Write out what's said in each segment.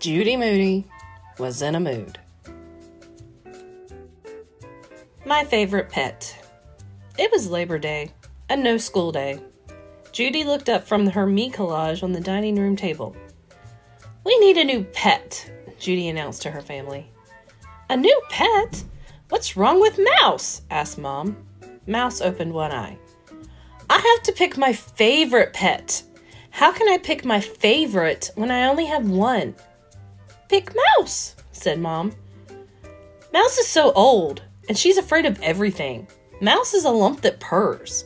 Judy Moody was in a mood. My favorite pet. It was Labor Day, a no-school day. Judy looked up from her me collage on the dining room table. "We need a new pet," Judy announced to her family. "A new pet? What's wrong with Mouse?" asked Mom. Mouse opened one eye. "I have to pick my favorite pet. How can I pick my favorite when I only have one?" "Pick Mouse," said Mom. "Mouse is so old, and she's afraid of everything. Mouse is a lump that purrs."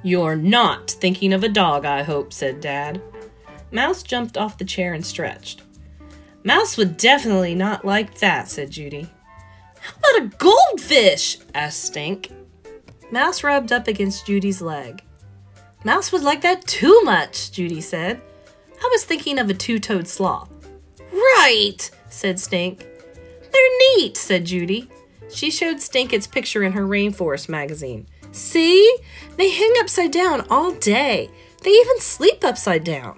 "You're not thinking of a dog, I hope," said Dad. Mouse jumped off the chair and stretched. "Mouse would definitely not like that," said Judy. "How about a goldfish?" asked Stink. Mouse rubbed up against Judy's leg. "Mouse would like that too much," Judy said. "I was thinking of a two-toed sloth." "Right," said Stink. "They're neat," said Judy. She showed Stink its picture in her rainforest magazine. "See? They hang upside down all day. They even sleep upside down."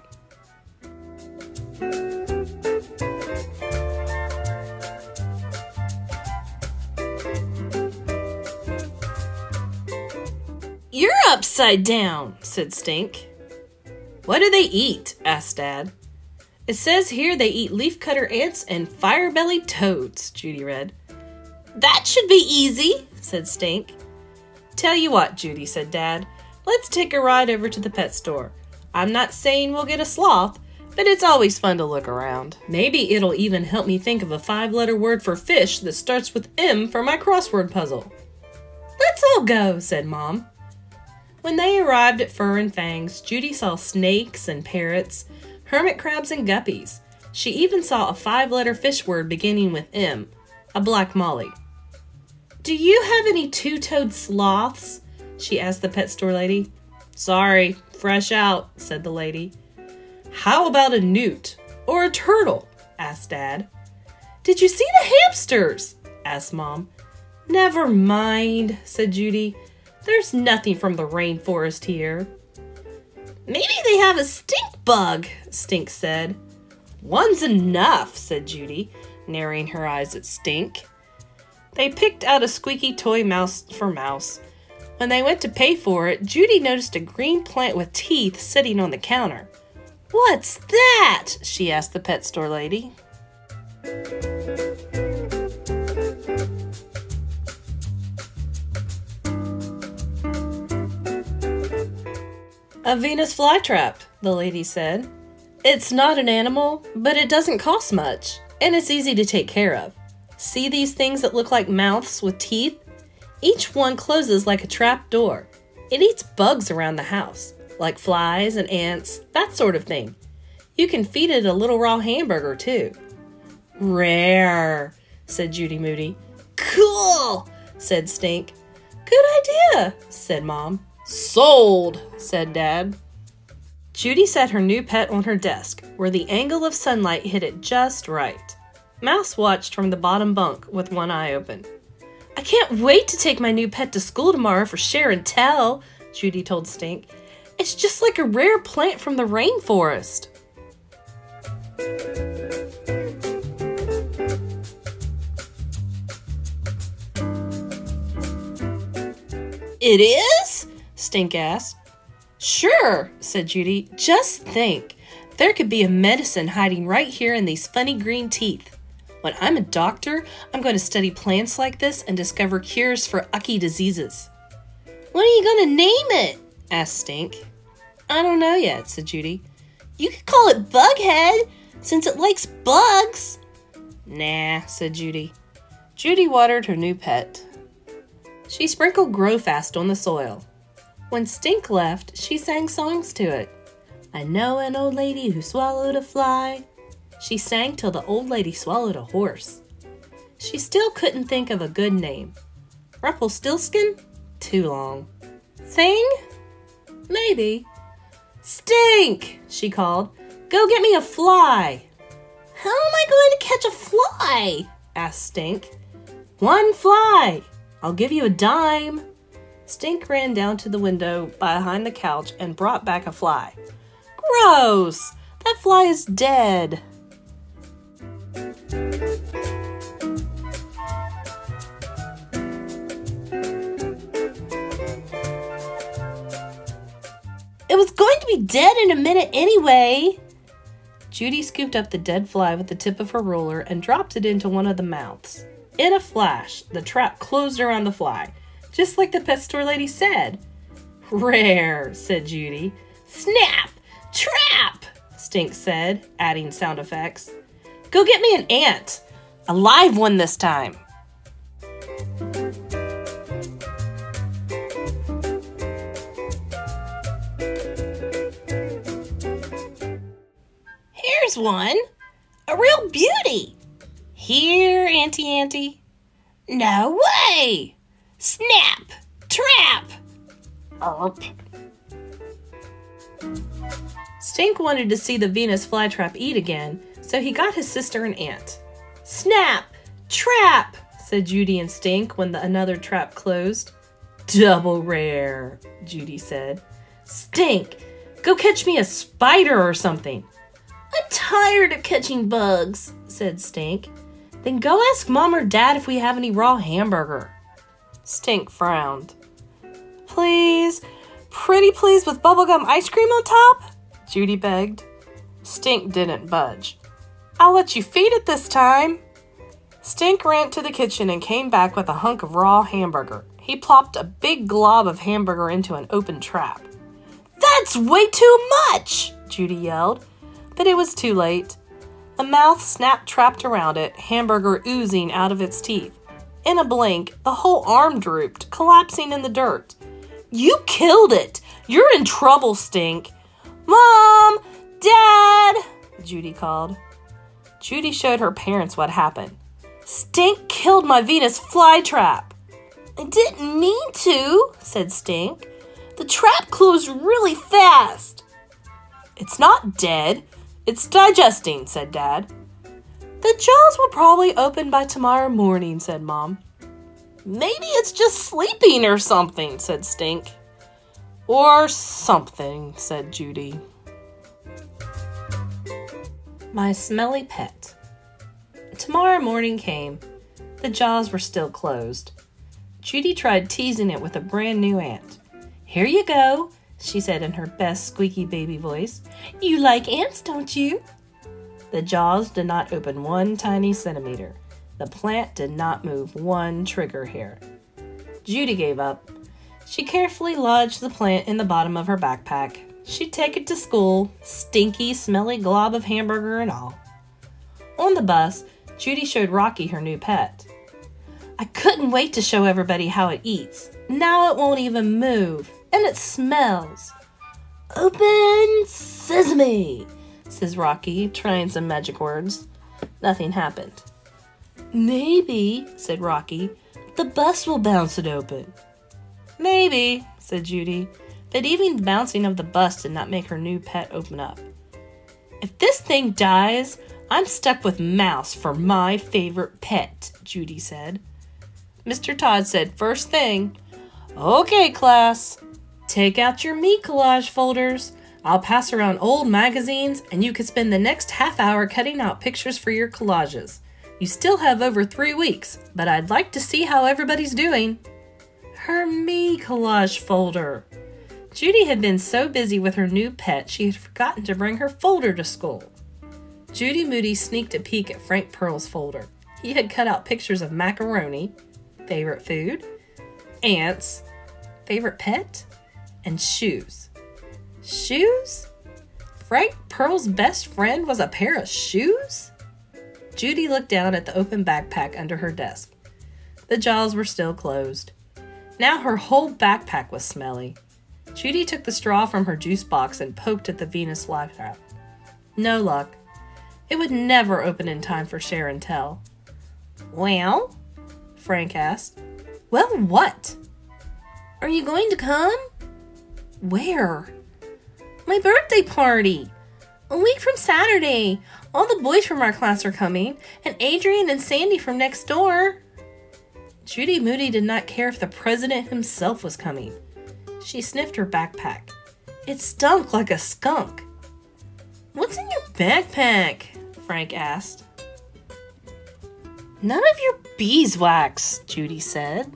"You're upside down," said Stink. "What do they eat?" asked Dad. "It says here they eat leafcutter ants and fire-bellied toads," Judy read. "That should be easy," said Stink. "Tell you what, Judy," said Dad. "Let's take a ride over to the pet store. I'm not saying we'll get a sloth, but it's always fun to look around. Maybe it'll even help me think of a 5-letter word for fish that starts with M for my crossword puzzle." "Let's all go," said Mom. When they arrived at Fur and Fangs, Judy saw snakes and parrots, hermit crabs and guppies. She even saw a 5-letter fish word beginning with M, a black molly. "Do you have any two-toed sloths?" she asked the pet store lady. "Sorry, fresh out," said the lady. "How about a newt or a turtle?" asked Dad. "Did you see the hamsters?" asked Mom. "Never mind," said Judy. "There's nothing from the rainforest here." "Maybe they have a stink bug," Stink said. "One's enough," said Judy, narrowing her eyes at Stink. They picked out a squeaky toy mouse for Mouse. When they went to pay for it, Judy noticed a green plant with teeth sitting on the counter. "What's that?" she asked the pet store lady. "A Venus flytrap," the lady said. "It's not an animal, but it doesn't cost much, and it's easy to take care of. See these things that look like mouths with teeth? Each one closes like a trap door. It eats bugs around the house, like flies and ants, that sort of thing. You can feed it a little raw hamburger, too." "Rare," said Judy Moody. "Cool," said Stink. "Good idea," said Mom. "Sold," said Dad. Judy set her new pet on her desk, where the angle of sunlight hit it just right. Mouse watched from the bottom bunk with one eye open. "I can't wait to take my new pet to school tomorrow for share and tell," Judy told Stink. "It's just like a rare plant from the rainforest." "It is?" Stink asked. "Sure," said Judy. "Just think, there could be a medicine hiding right here in these funny green teeth. When I'm a doctor, I'm going to study plants like this and discover cures for ucky diseases." "What are you going to name it?" asked Stink. "I don't know yet," said Judy. "You could call it Bughead, since it likes bugs." "Nah," said Judy. Judy watered her new pet. She sprinkled Grow Fast on the soil. When Stink left, she sang songs to it. "I know an old lady who swallowed a fly." She sang till the old lady swallowed a horse. She still couldn't think of a good name. Rumpelstiltskin? Too long. Thing? Maybe. "Stink!" she called. "Go get me a fly." "How am I going to catch a fly?" asked Stink. 1 fly! I'll give you a dime. Stink ran down to the window behind the couch and brought back a fly. Gross! That fly is dead. It was going to be dead in a minute anyway. Judy scooped up the dead fly with the tip of her ruler and dropped it into one of the mouths. In a flash, the trap closed around the fly, just like the pet store lady said. Rare, said Judy. Snap! Trap! Stink said, adding sound effects. Go get me an ant. A live one this time. Here's one. A real beauty. Here, Auntie. No way. Snap. Trap. Erp. Stink wanted to see the Venus flytrap eat again, so he got his sister an ant. Snap! Trap! Said Judy and Stink when another trap closed. Double rare, Judy said. Stink, go catch me a spider or something. I'm tired of catching bugs, said Stink. Then go ask Mom or Dad if we have any raw hamburger. Stink frowned. Please, pretty please with bubblegum ice cream on top? Judy begged. Stink didn't budge. I'll let you feed it this time. Stink ran to the kitchen and came back with a hunk of raw hamburger. He plopped a big glob of hamburger into an open trap. That's way too much, Judy yelled. But it was too late. The mouth snapped trapped around it, hamburger oozing out of its teeth. In a blink, the whole arm drooped, collapsing in the dirt. You killed it! You're in trouble, Stink! Mom! Dad! Judy called. Judy showed her parents what happened. Stink killed my Venus flytrap. I didn't mean to, said Stink. The trap closed really fast. It's not dead. It's digesting, said Dad. The jaws will probably open by tomorrow morning, said Mom. Maybe it's just sleeping or something, said Stink. Or something, said Judy. My smelly pet. Tomorrow morning came. The jaws were still closed. Judy tried teasing it with a brand new ant. Here you go, she said in her best squeaky baby voice. You like ants, don't you? The jaws did not open 1 tiny centimeter. The plant did not move 1 trigger hair. Judy gave up. She carefully lodged the plant in the bottom of her backpack. She'd take it to school, stinky, smelly glob of hamburger and all. On the bus, Judy showed Rocky her new pet. I couldn't wait to show everybody how it eats. Now it won't even move, and it smells. Open sesame, says Rocky, trying some magic words. Nothing happened. Maybe, said Rocky, the bus will bounce it open. Maybe, said Judy, but even the bouncing of the bus did not make her new pet open up. If this thing dies, I'm stuck with Mouse for my favorite pet, Judy said. Mr. Todd said first thing, Okay, class, take out your me collage folders. I'll pass around old magazines, and you can spend the next half hour cutting out pictures for your collages. You still have over 3 weeks, but I'd like to see how everybody's doing. Her me collage folder. Judy had been so busy with her new pet, she had forgotten to bring her folder to school. Judy Moody sneaked a peek at Frank Pearl's folder. He had cut out pictures of macaroni, favorite food, ants, favorite pet, and shoes. Shoes? Frank Pearl's best friend was a pair of shoes? Judy looked down at the open backpack under her desk. The jaws were still closed. Now her whole backpack was smelly. Judy took the straw from her juice box and poked at the Venus flytrap. No luck. It would never open in time for Share and Tell. Well? Frank asked. Well, what? Are you going to come? Where? My birthday party. A week from Saturday. All the boys from our class are coming, and Adrian and Sandy from next door. Judy Moody did not care if the president himself was coming. She sniffed her backpack. It stunk like a skunk. "What's in your backpack?" Frank asked. "None of your beeswax," Judy said.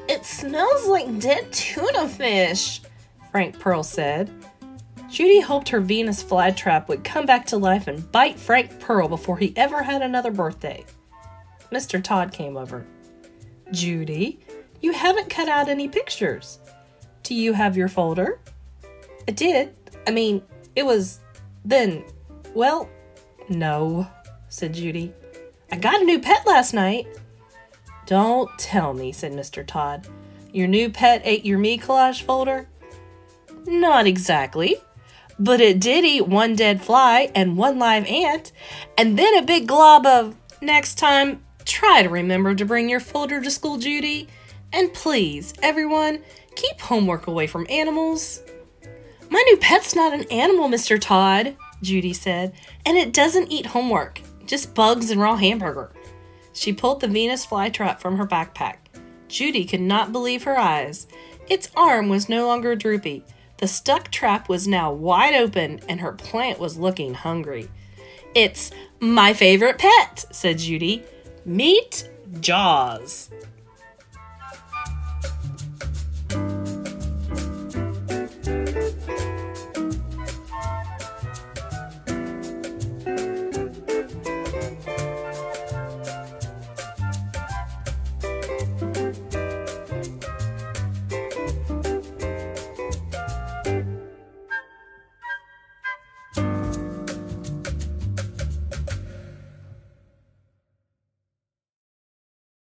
"It smells like dead tuna fish," Frank Pearl said. Judy hoped her Venus flytrap would come back to life and bite Frank Pearl before he ever had another birthday. Mr. Todd came over. "Judy, you haven't cut out any pictures. Do you have your folder?" "I did. It was then. Well, no," said Judy. "I got a new pet last night." "Don't tell me," said Mr. Todd. "Your new pet ate your me collage folder?" "Not exactly. But it did eat one dead fly and one live ant, and then a big glob of... Next time, try to remember to bring your folder to school, Judy. And please, everyone, keep homework away from animals." "My new pet's not an animal, Mr. Todd," Judy said, "and it doesn't eat homework, just bugs and raw hamburger." She pulled the Venus flytrap from her backpack. Judy could not believe her eyes. Its arm was no longer droopy. The stuck trap was now wide open, and her plant was looking hungry. "It's my favorite pet," said Judy. "Meet Jaws."